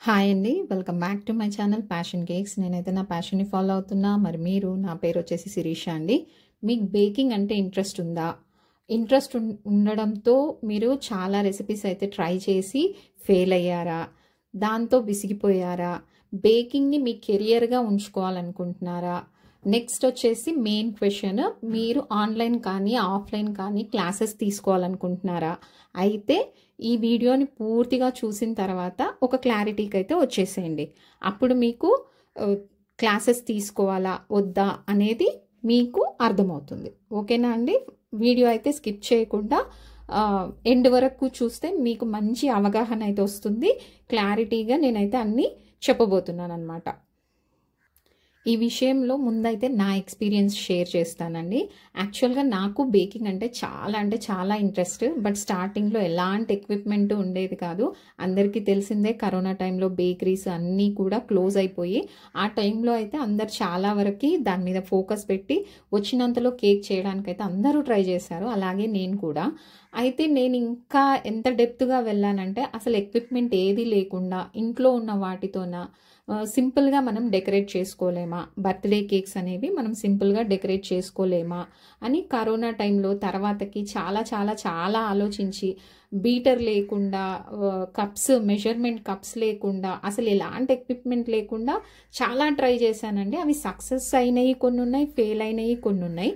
Hi అండి. Welcome back to my channel passion cakes. నేనైతే నా ప్యాషన్‌ని ఫాలో అవుతున్నా. మరి మీరు నా పేరు వచ్చేసి శిరీష అండి. మీకు బేకింగ్ అంటే ఇంట్రెస్ట్ ఉందా? ఇంట్రెస్ట్ ఉండడంతో మీరు చాలా రెసిపీస్ అయితే ట్రై చేసి ఫెయిల్ అయ్యారా? దాంతో విసిగిపోయారా? బేకింగ్‌ని మీ కెరియర్‌గా ఉంచుకోవాలనుకుంటున్నారా? నెక్స్ట్ వచ్చేసి మెయిన్ క్వెషన్, మీరు ఆన్లైన్ కానీ ఆఫ్లైన్ కానీ క్లాసెస్ తీసుకోవాలనుకుంటున్నారా? అయితే ఈ వీడియోని పూర్తిగా చూసిన తర్వాత ఒక క్లారిటీకి అయితే వచ్చేసేయండి. అప్పుడు మీకు క్లాసెస్ తీసుకోవాలా వద్దా అనేది మీకు అర్థమవుతుంది. ఓకేనా అండి? వీడియో అయితే స్కిప్ చేయకుండా ఎండ్ వరకు చూస్తే మీకు మంచి అవగాహన అయితే వస్తుంది. క్లారిటీగా నేనైతే అన్నీ చెప్పబోతున్నాను అనమాట. ఈ విషయంలో ముందైతే నా ఎక్స్పీరియన్స్ షేర్ చేస్తానండి. యాక్చువల్గా నాకు బేకింగ్ అంటే చాలా ఇంట్రెస్ట్. బట్ స్టార్టింగ్లో ఎలాంటి ఎక్విప్మెంట్ ఉండేది కాదు. అందరికీ తెలిసిందే, కరోనా టైంలో బేకరీస్ అన్నీ కూడా క్లోజ్ అయిపోయి, ఆ టైంలో అయితే అందరు చాలా వరకు దాని మీద ఫోకస్ పెట్టి వచ్చినంతలో కేక్ చేయడానికైతే అందరూ ట్రై చేశారు. అలాగే నేను కూడా. అయితే నేను ఇంకా ఎంత డెప్త్గా వెళ్ళానంటే, అసలు ఎక్విప్మెంట్ ఏది లేకుండా ఇంట్లో ఉన్న వాటితోన సింపుల్గా మనం డెకరేట్ చేసుకోలేమా? బర్త్డే కేక్స్ అనేవి మనం సింపుల్గా డెకరేట్ చేసుకోలేమా అని కరోనా టైంలో తర్వాతకి చాలా ఆలోచించి, బీటర్ లేకుండా, కప్స్, మెజర్మెంట్ కప్స్ లేకుండా, అసలు ఎలాంటి ఎక్విప్మెంట్ లేకుండా చాలా ట్రై చేశానండి. అవి సక్సెస్ అయినవి కొన్ని ఉన్నాయి, ఫెయిల్ అయినవి కొన్ని ఉన్నాయి.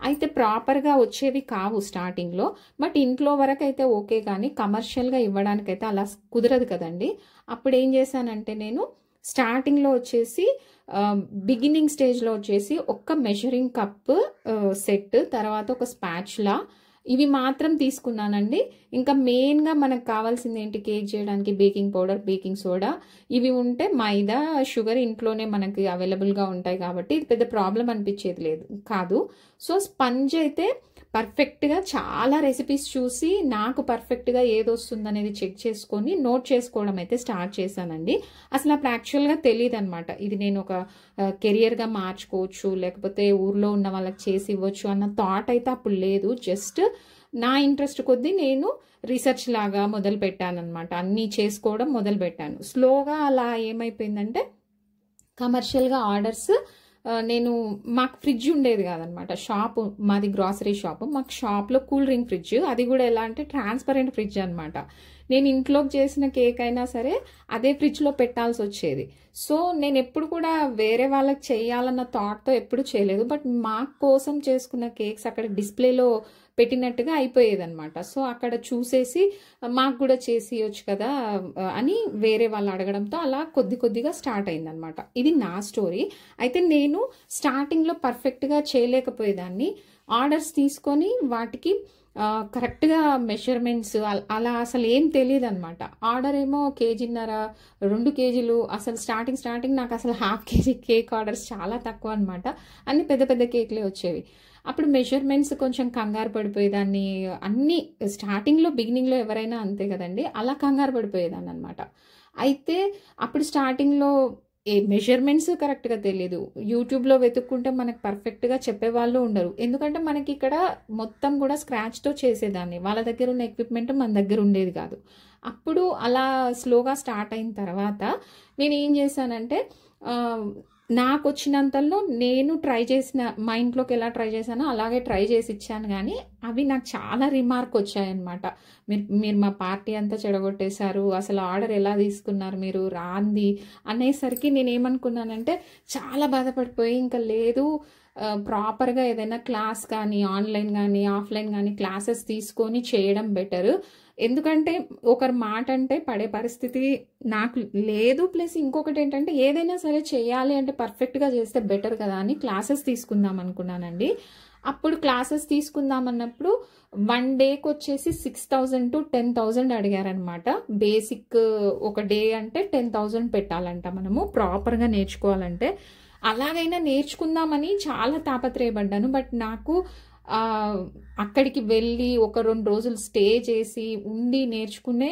అయితే ప్రాపర్గా వచ్చేవి కావు స్టార్టింగ్లో. బట్ ఇంట్లో వరకు అయితే ఓకే, కానీ కమర్షియల్గా ఇవ్వడానికైతే అలా కుదరదు కదండి. అప్పుడు ఏం చేశానంటే, నేను స్టార్టింగ్లో వచ్చేసి బిగినింగ్ స్టేజ్లో వచ్చేసి ఒక్క మెజరింగ్ కప్ సెట్, తర్వాత ఒక స్పాచులా, ఇవి మాత్రం తీసుకున్నానండి. ఇంకా మెయిన్గా మనకు కావాల్సింది ఏంటి కేక్ చేయడానికి? Baking powder, baking soda. ఇవి ఉంటే మైదా, షుగర్ ఇంట్లోనే మనకి అవైలబుల్గా ఉంటాయి కాబట్టి ఇది పెద్ద ప్రాబ్లం అనిపించేది కాదు. సో స్పంజ్ అయితే పర్ఫెక్ట్గా చాలా రెసిపీస్ చూసి నాకు పర్ఫెక్ట్గా ఏది వస్తుంది అనేది చెక్ చేసుకొని నోట్ చేసుకోవడం అయితే స్టార్ట్ చేశానండి. అసలు అప్పుడు యాక్చువల్గా తెలియదు అనమాట, ఇది నేను ఒక కెరియర్గా మార్చుకోవచ్చు, లేకపోతే ఊర్లో ఉన్న వాళ్ళకి చేసి ఇవ్వచ్చు అన్న థాట్ అయితే అప్పుడు లేదు. జస్ట్ నా ఇంట్రెస్ట్ కొద్దీ నేను రీసెర్చ్ లాగా మొదలు పెట్టాను అనమాట. అన్నీ చేసుకోవడం మొదలు పెట్టాను. స్లోగా అలా ఏమైపోయిందంటే, కమర్షియల్గా ఆర్డర్స్, నేను మాకు ఫ్రిడ్జ్ ఉండేది కాదనమాట. షాపు మాది గ్రాసరీ షాపు. మాకు షాప్లో కూల్ డ్రింక్ ఫ్రిడ్జ్, అది కూడా ఎలా అంటే ట్రాన్స్పరెంట్ ఫ్రిడ్జ్ అనమాట. నేను ఇంట్లోకి చేసిన కేక్ అయినా సరే అదే ఫ్రిడ్జ్లో పెట్టాల్సి వచ్చేది. సో నేను ఎప్పుడు కూడా వేరే వాళ్ళకి చేయాలన్న థాట్తో ఎప్పుడు చేయలేదు. బట్ మా కోసం చేసుకున్న కేక్స్ అక్కడ డిస్ప్లేలో పెట్టినట్టుగా అయిపోయేది అనమాట. సో అక్కడ చూసేసి మాకు కూడా చేసి ఇవ్వచ్చు కదా అని వేరే వాళ్ళు అడగడంతో అలా కొద్దిగా స్టార్ట్ అయిందనమాట. ఇది నా స్టోరీ. అయితే నేను స్టార్టింగ్లో పర్ఫెక్ట్గా చేయలేకపోయేదాన్ని. ఆర్డర్స్ తీసుకొని వాటికి కరెక్ట్గా మెజర్మెంట్స్ అలా అసలు ఏం తెలియదు అనమాట. ఆర్డర్ ఏమో 1.5 kg, 2 kg. అసలు స్టార్టింగ్ నాకు అసలు 1/2 kg కేక్ ఆర్డర్స్ చాలా తక్కువ అనమాట. అన్ని పెద్ద కేక్లే వచ్చేవి. అప్పుడు మెజర్మెంట్స్ కొంచెం కంగారు పడిపోయేదాన్ని. అన్ని స్టార్టింగ్లో బిగినింగ్లో ఎవరైనా అంతే కదండి, అలా కంగారు పడిపోయేదాన్ని అనమాట. అయితే అప్పుడు స్టార్టింగ్లో మెజర్మెంట్స్ కరెక్ట్గా తెలియదు. యూట్యూబ్లో వెతుక్కుంటే మనకు పర్ఫెక్ట్గా చెప్పేవాళ్ళు ఉండరు. ఎందుకంటే మనకి ఇక్కడ మొత్తం కూడా స్క్రాచ్తో చేసేదాన్ని. వాళ్ళ దగ్గర ఉన్న ఎక్విప్మెంట్ మన దగ్గర ఉండేది కాదు. అప్పుడు అలా స్లోగా స్టార్ట్ అయిన తర్వాత నేను ఏం చేశానంటే, నాకు వచ్చినంతలో నేను ట్రై చేసిన, మా ఇంట్లోకి ఎలా ట్రై చేశానో అలాగే ట్రై చేసి ఇచ్చాను. కానీ అవి నాకు చాలా రిమార్క్ వచ్చాయన్నమాట. మీరు మా పార్టీ అంతా చెడగొట్టేశారు, అసలు ఆర్డర్ ఎలా తీసుకున్నారు మీరు, రాంది అనేసరికి నేను ఏమనుకున్నానంటే, చాలా బాధపడిపోయి, ఇంకా లేదు ప్రాపర్గా ఏదైనా క్లాస్ కానీ ఆన్లైన్ కానీ ఆఫ్లైన్ కానీ క్లాసెస్ తీసుకొని చేయడం బెటర్. ఎందుకంటే ఒకరి మాట అంటే పడే పరిస్థితి నాకు లేదు. ప్లస్ ఇంకొకటి ఏంటంటే, ఏదైనా సరే చేయాలి అంటే పర్ఫెక్ట్గా చేస్తే బెటర్ కదా అని క్లాసెస్ తీసుకుందాం అనుకున్నానండి. అప్పుడు క్లాసెస్ తీసుకుందాం అన్నప్పుడు 1 డేకి వచ్చేసి 6,000 to 10,000 అడిగారనమాట. బేసిక్ ఒక డే అంటే 10,000 పెట్టాలంట మనము ప్రాపర్గా నేర్చుకోవాలంటే. అలాగైనా నేర్చుకుందామని చాలా తాపత్రయపడ్డాను. బట్ నాకు అక్కడికి వెళ్ళి ఒక 2 రోజులు స్టే చేసి ఉండి నేర్చుకునే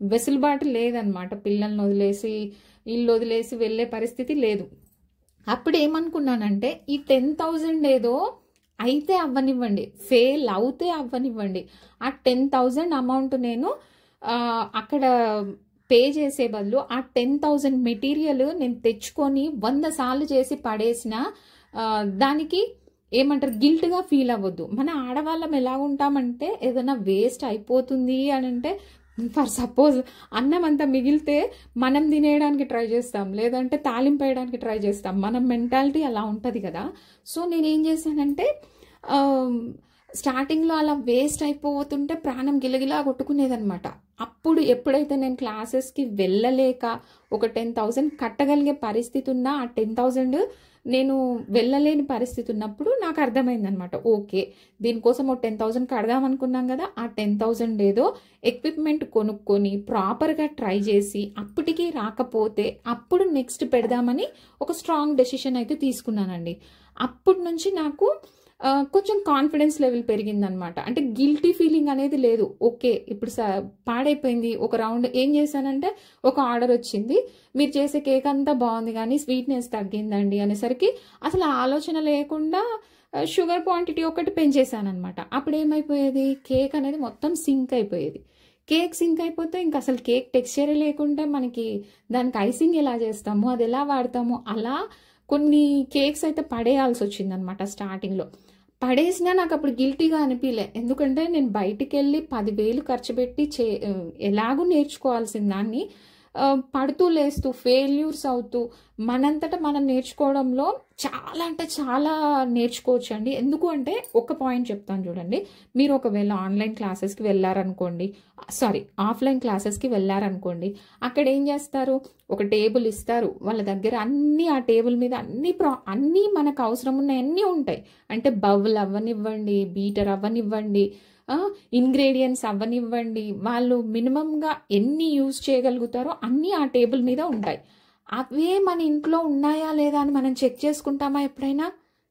వెసులుబాటు లేదనమాట. పిల్లల్ని వదిలేసి, ఇల్లు వదిలేసి వెళ్ళే పరిస్థితి లేదు. అప్పుడు ఏమనుకున్నానంటే, ఈ 10,000 ఏదో అయితే అవ్వనివ్వండి, ఫెయిల్ అవుతే అవ్వనివ్వండి, ఆ 10,000 అమౌంట్ నేను అక్కడ పే చేసే బదులు ఆ 10,000 మెటీరియల్ నేను తెచ్చుకొని 100 సార్లు చేసి పడేసిన దానికి ఏమంటారు గిల్ట్గా ఫీల్ అవ్వద్దు. మన ఆడవాళ్ళం ఎలా ఉంటామంటే ఏదైనా వేస్ట్ అయిపోతుంది అని అంటే ఫర్ సపోజ్ అన్నం అంతా మిగిలితే మనం తినేయడానికి ట్రై చేస్తాం, లేదంటే తాలింపు వేయడానికి ట్రై చేస్తాం. మన మెంటాలిటీ అలా ఉంటుంది కదా. సో నేనేం చేశానంటే స్టార్టింగ్లో అలా వేస్ట్ అయిపోతుంటే ప్రాణం గిలగిలా కొట్టుకునేదనమాట. అప్పుడు ఎప్పుడైతే నేను క్లాసెస్కి వెళ్ళలేక ఒక 10,000 కట్టగలిగే పరిస్థితి ఉన్నా ఆ 10,000 నేను వెళ్ళలేని పరిస్థితి ఉన్నప్పుడు నాకు అర్థమైందనమాట. ఓకే, దీనికోసం ఒక 10,000 కడదాం అనుకున్నాం కదా, ఆ 10,000 ఏదో ఎక్విప్మెంట్ కొనుక్కొని ప్రాపర్గా ట్రై చేసి అప్పటికీ రాకపోతే అప్పుడు నెక్స్ట్ పెడదామని ఒక స్ట్రాంగ్ డెసిషన్ అయితే తీసుకున్నానండి. అప్పటి నుంచి నాకు కొంచెం కాన్ఫిడెన్స్ లెవెల్ పెరిగిందనమాట. అంటే గిల్టీ ఫీలింగ్ అనేది లేదు. ఓకే, ఇప్పుడు పాడైపోయింది. ఒక రౌండ్ ఏం చేశానంటే ఒక ఆర్డర్ వచ్చింది, మీరు చేసే కేక్ అంతా బాగుంది కానీ స్వీట్నెస్ తగ్గిందండి అనేసరికి అసలు ఆలోచన లేకుండా షుగర్ క్వాంటిటీ ఒకటి పెంచేశానమాట. అప్పుడు ఏమైపోయేది, కేక్ అనేది మొత్తం సింక్ అయిపోయేది. కేక్ సింక్ అయిపోతే ఇంకా అసలు కేక్ టెక్స్చరే లేకుంటే మనకి దానికి ఐసింగ్ ఎలా చేస్తాము, అది ఎలా వాడతాము, అలా కొన్ని కేక్స్ అయితే పడేయాల్సి వచ్చిందనమాట. స్టార్టింగ్లో పడేసినా నాకు అప్పుడు గిల్టీగా అనిపించలే. ఎందుకంటే నేను బయటికి వెళ్ళి 10,000 ఖర్చు పెట్టి ఎలాగూ నేర్చుకోవాల్సిన దాన్ని పడుతూ లేస్తూ ఫెయిల్యూర్స్ అవుతూ మనంతటా మనం నేర్చుకోవడంలో చాలా అంటే చాలా నేర్చుకోవచ్చు అండి. ఎందుకు అంటే ఒక పాయింట్ చెప్తాను చూడండి. మీరు ఒకవేళ ఆన్లైన్ క్లాసెస్కి వెళ్ళారనుకోండి, ఆఫ్లైన్ క్లాసెస్కి వెళ్ళారనుకోండి, అక్కడ ఏం చేస్తారు, ఒక టేబుల్ ఇస్తారు, వాళ్ళ దగ్గర అన్నీ ఆ టేబుల్ మీద అన్నీ మనకు అవసరం ఉన్నాయి అన్నీ ఉంటాయి. అంటే బౌల్ అవ్వనివ్వండి, బీటర్ అవ్వనివ్వండి, ఇంగ్రీడియంట్స్ అవ్వనివ్వండి, వాళ్ళు మినిమంగా ఎన్ని యూజ్ చేయగలుగుతారో అన్నీ ఆ టేబుల్ మీద ఉంటాయి. అవే మన ఇంట్లో ఉన్నాయా లేదా అని మనం చెక్ చేసుకుంటామా ఎప్పుడైనా?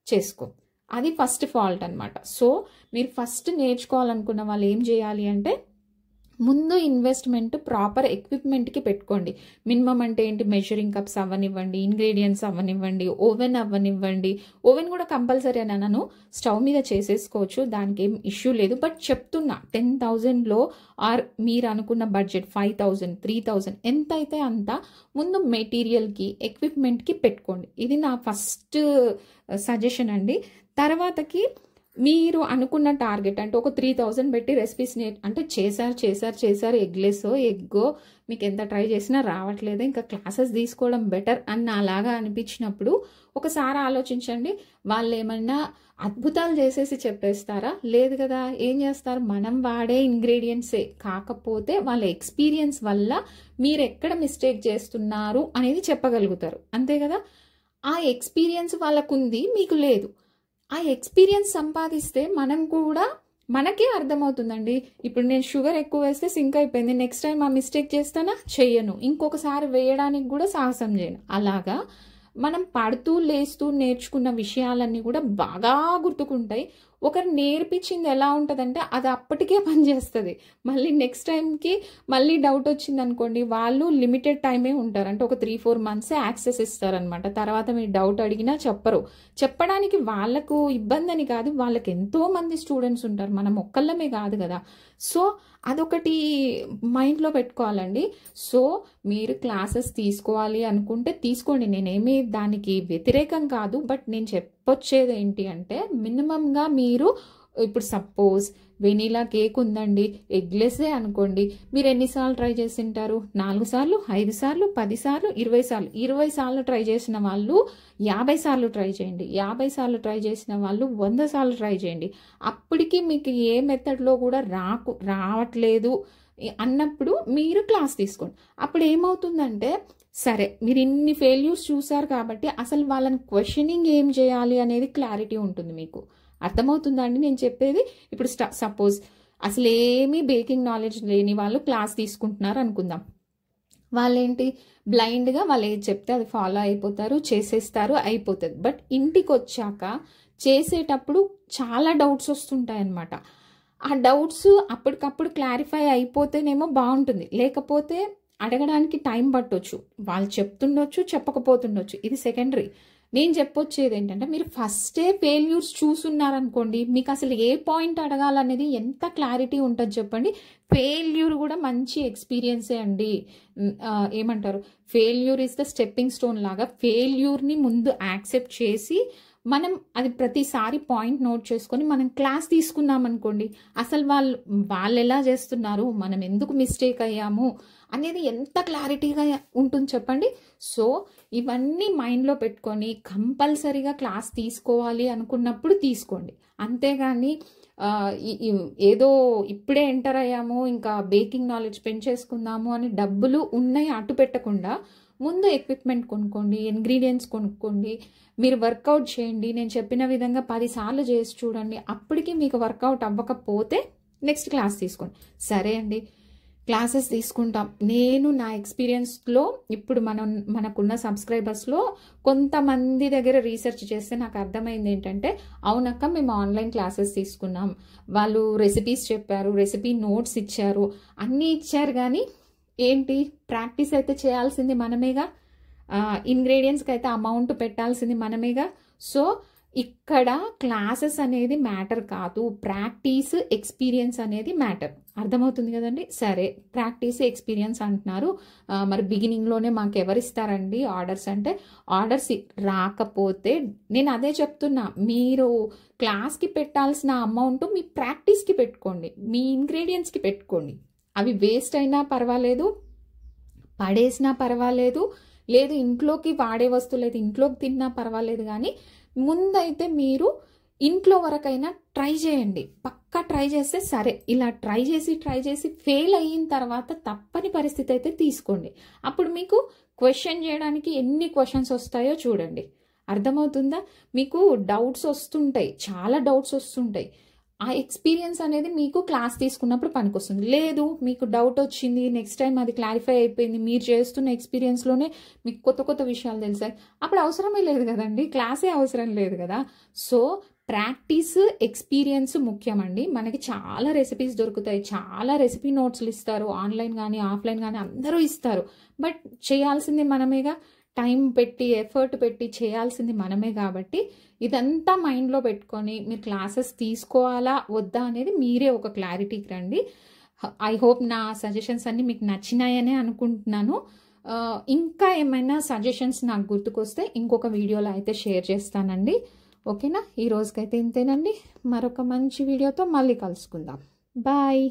చేసుకో. అది ఫస్ట్ ఫాల్ట్ అనమాట. సో మీరు ఫస్ట్ నేర్చుకోవాలనుకున్న వాళ్ళు ఏం చేయాలి అంటే ముందు ఇన్వెస్ట్మెంట్ ప్రాపర్ ఎక్విప్మెంట్కి పెట్టుకోండి. మినిమం అంటే ఏంటి, మెజరింగ్ కప్స్ అవ్వనివ్వండి, ఇంగ్రీడియంట్స్ అవ్వనివ్వండి, ఓవెన్ అవ్వనివ్వండి. ఓవెన్ కూడా కంపల్సరీ అని నన్ను స్టవ్ మీద చేసేసుకోవచ్చు, దానికి ఏం ఇష్యూ లేదు. బట్ చెప్తున్నా 10,000లో ఆర్ మీరు అనుకున్న బడ్జెట్ 5,000, 3,000 ఎంత అయితే అంత ముందు మెటీరియల్కి ఎక్విప్మెంట్కి పెట్టుకోండి. ఇది నా ఫస్ట్ సజెషన్ అండి. తర్వాతకి మీరు అనుకున్న టార్గెట్ అంటే ఒక 3,000 పెట్టి రెసిపీస్ అంటే చేశారు ఎగ్గో మీకు ఎంత ట్రై చేసినా రావట్లేదు, ఇంకా క్లాసెస్ తీసుకోవడం బెటర్ అని అలాగా అనిపించినప్పుడు ఒకసారి ఆలోచించండి. వాళ్ళు ఏమన్నా అద్భుతాలు చేసేసి చెప్పేస్తారా? లేదు కదా. ఏం చేస్తారు, మనం వాడే ఇంగ్రీడియంట్సే, కాకపోతే వాళ్ళ ఎక్స్పీరియన్స్ వల్ల మీరు ఎక్కడ మిస్టేక్ చేస్తున్నారు అనేది చెప్పగలుగుతారు, అంతే కదా. ఆ ఎక్స్పీరియన్స్ వాళ్ళకుంది, మీకు లేదు. ఆ ఎక్స్పీరియన్స్ సంపాదిస్తే మనకే అర్థమవుతుందండి. ఇప్పుడు నేను షుగర్ ఎక్కువ వేస్తే సింక్ అయిపోయింది, నెక్స్ట్ టైం ఆ మిస్టేక్ చేస్తానా? చెయ్యను, ఇంకొకసారి వేయడానికి కూడా సాహసం చేయను. అలాగా మనం పడుతూ లేస్తూ నేర్చుకున్న విషయాలన్నీ కూడా బాగా గుర్తుకుంటాయి. ఒకరు నేర్పించింది ఎలా ఉంటుందంటే అది అప్పటికే పనిచేస్తుంది. మళ్ళీ నెక్స్ట్ టైంకి మళ్ళీ డౌట్ వచ్చింది అనుకోండి, వాళ్ళు లిమిటెడ్ టైమే ఉంటారు, అంటే ఒక 3-4 మంత్సే యాక్సెస్ ఇస్తారనమాట. తర్వాత మీరు డౌట్ అడిగినా చెప్పరు. చెప్పడానికి వాళ్ళకు ఇబ్బంది అని కాదు, వాళ్ళకి ఎంతో మంది స్టూడెంట్స్ ఉంటారు, మనం ఒక్కళ్ళమే కాదు కదా. సో అదొకటి మైండ్లో పెట్టుకోవాలండి. సో మీరు క్లాసెస్ తీసుకోవాలి అనుకుంటే తీసుకోండి, నేనేమీ దానికి వ్యతిరేకం కాదు. బట్ నేను చెప్పొచ్చేది ఏంటి అంటే మినిమంగా మీరు ఇప్పుడు సపోజ్ వెనీలా కేక్ ఉందండి, ఎగ్లెస్సే అనుకోండి, మీరు ఎన్నిసార్లు ట్రై చేసి ఉంటారు? 4 సార్లు, 5 సార్లు, 10 సార్లు, 20 సార్లు. 20 సార్లు ట్రై చేసిన వాళ్ళు 50 సార్లు ట్రై చేయండి. 50 సార్లు ట్రై చేసిన వాళ్ళు 100 సార్లు ట్రై చేయండి. అప్పటికి మీకు ఏ మెథడ్లో కూడా రావట్లేదు అన్నప్పుడు మీరు క్లాస్ తీసుకోండి. అప్పుడు ఏమవుతుందంటే సరే మీరు ఇన్ని ఫెయిల్యూర్స్ చూసారు కాబట్టి అసలు వాళ్ళని క్వశ్చనింగ్ ఏం చేయాలి అనేది క్లారిటీ ఉంటుంది. మీకు అర్థమవుతుందా అండి నేను చెప్పేది? ఇప్పుడు సపోజ్ అసలు ఏమీ బేకింగ్ నాలెడ్జ్ లేని వాళ్ళు క్లాస్ తీసుకుంటున్నారు అనుకుందాం. వాళ్ళేంటి బ్లైండ్గా వాళ్ళు ఏది చెప్తే అది ఫాలో అయిపోతారు, చేసేస్తారు, అయిపోతుంది. బట్ ఇంటికి వచ్చాక చేసేటప్పుడు చాలా డౌట్స్ వస్తుంటాయి అన్నమాట. ఆ డౌట్స్ అప్పటికప్పుడు క్లారిఫై అయిపోతేనేమో బాగుంటుంది, లేకపోతే అడగడానికి టైం పట్టొచ్చు, వాళ్ళు చెప్తుండొచ్చు చెప్పకపోతుండొచ్చు, ఇది సెకండరీ. నేను చెప్పొచ్చేది ఏంటంటే మీరు ఫస్టే ఫెయిల్యూర్స్ చూసున్నారనుకోండి, మీకు అసలు ఏ పాయింట్ అడగాలనేది ఎంత క్లారిటీ ఉంటుంది చెప్పండి. ఫెయిల్యూర్ కూడా మంచి ఎక్స్పీరియన్సే అండి. ఏమంటారు, failure is the stepping stone లాగా ఫెయిల్యూర్ని ముందు యాక్సెప్ట్ చేసి మనం అది ప్రతిసారి పాయింట్ నోట్ చేసుకొని మనం క్లాస్ తీసుకున్నాం అనుకోండి, అసలు వాళ్ళు ఎలా చేస్తున్నారు, మనం ఎందుకు మిస్టేక్ అయ్యాము అనేది ఎంత క్లారిటీగా ఉంటుంది చెప్పండి. సో ఇవన్నీ మైండ్లో పెట్టుకొని కంపల్సరీగా క్లాస్ తీసుకోవాలి అనుకున్నప్పుడు తీసుకోండి. అంతేగాని ఏదో ఇప్పుడే ఎంటర్ అయ్యాము ఇంకా బేకింగ్ నాలెడ్జ్ పెంచేసుకుందాము అని డబ్బులు ఉన్నాయి అటు పెట్టకుండా ముందు ఎక్విప్మెంట్ కొనుక్కోండి, ఇంగ్రీడియంట్స్ కొనుక్కోండి, మీరు వర్కౌట్ చేయండి. నేను చెప్పిన విధంగా 10 సార్లు చేసి చూడండి. అప్పటికి మీకు వర్కౌట్ అవ్వకపోతే నెక్స్ట్ క్లాస్ తీసుకోండి. సరే అండి, క్లాసెస్ తీసుకుంటాం. నేను నా ఎక్స్పీరియన్స్లో ఇప్పుడు మనకున్న సబ్స్క్రైబర్స్లో కొంతమంది దగ్గర రీసెర్చ్ చేస్తే నాకు అర్థమైంది ఏంటంటే, అవునక్క మేము ఆన్లైన్ క్లాసెస్ తీసుకున్నాం, వాళ్ళు రెసిపీస్ చెప్పారు, రెసిపీ నోట్స్ ఇచ్చారు, అన్నీ ఇచ్చారు, కానీ ఏంటి ప్రాక్టీస్ అయితే చేయాల్సింది మనమేగా, ఇంగ్రీడియంట్స్కి అయితే అమౌంట్ పెట్టాల్సింది మనమేగా. సో ఇక్కడ క్లాసెస్ అనేది మ్యాటర్ కాదు, ప్రాక్టీస్ ఎక్స్పీరియన్స్ అనేది మ్యాటర్. అర్థమవుతుంది కదండి. సరే, ప్రాక్టీస్ ఎక్స్పీరియన్స్ అంటున్నారు, మరి బిగినింగ్లోనే మాకు ఎవరిస్తారండి ఆర్డర్స్ అంటే, ఆర్డర్స్ రాకపోతే నేను అదే చెప్తున్నా, మీరు క్లాస్కి పెట్టాల్సిన అమౌంట్ మీ ప్రాక్టీస్కి పెట్టుకోండి, మీ ఇంగ్రీడియంట్స్కి పెట్టుకోండి. అవి వేస్ట్ అయినా పర్వాలేదు, పడేసినా పర్వాలేదు, లేదు ఇంట్లోకి వాడే వస్తువులు అయితే ఇంట్లోకి తిన్నా పర్వాలేదు, కానీ ముందైతే మీరు ఇంట్లో వరకైనా ట్రై చేయండి. పక్కా ట్రై చేస్తే సరే, ఇలా ట్రై చేసి ఫెయిల్ అయిన తర్వాత తప్పని పరిస్థితి అయితే తీసుకోండి. అప్పుడు మీకు క్వశ్చన్ చేయడానికి ఎన్ని క్వశ్చన్స్ వస్తాయో చూడండి. అర్థమవుతుందా? మీకు డౌట్స్ వస్తుంటాయి, చాలా డౌట్స్ వస్తుంటాయి. ఆ ఎక్స్పీరియన్స్ అనేది మీకు క్లాస్ తీసుకున్నప్పుడు పనికొస్తుంది. లేదు మీకు డౌట్ వచ్చింది, నెక్స్ట్ టైం అది క్లారిఫై అయిపోయింది, మీరు చేస్తున్న ఎక్స్పీరియన్స్లోనే మీకు కొత్త కొత్త విషయాలు తెలిసాయి, అప్పుడు అవసరమే లేదు కదండి, క్లాసే అవసరం లేదు కదా. సో ప్రాక్టీస్ ఎక్స్పీరియన్స్ ముఖ్యమండి. మనకి చాలా రెసిపీస్ దొరుకుతాయి, చాలా రెసిపీ నోట్స్లు ఇస్తారు, ఆన్లైన్ కానీ ఆఫ్లైన్ కానీ అందరూ ఇస్తారు. బట్ చేయాల్సింది మనమేగా, టైం పెట్టి ఎఫర్ట్ పెట్టి చేయాల్సింది మనమే. కాబట్టి ఇదంతా మైండ్లో పెట్టుకొని మీరు క్లాసెస్ తీసుకోవాలా వద్దా అనేది మీరే ఒక క్లారిటీకి రండి. ఐ హోప్ నా సజెషన్స్ అన్నీ మీకు నచ్చినాయనే అనుకుంటున్నాను. ఇంకా ఏమైనా సజెషన్స్ నాకు గుర్తుకొస్తే ఇంకొక వీడియోలో అయితే షేర్ చేస్తానండి. ఓకేనా? ఈ రోజుకైతే ఇంతేనండి. మరొక మంచి వీడియోతో మళ్ళీ కలుసుకుందాం. బాయ్.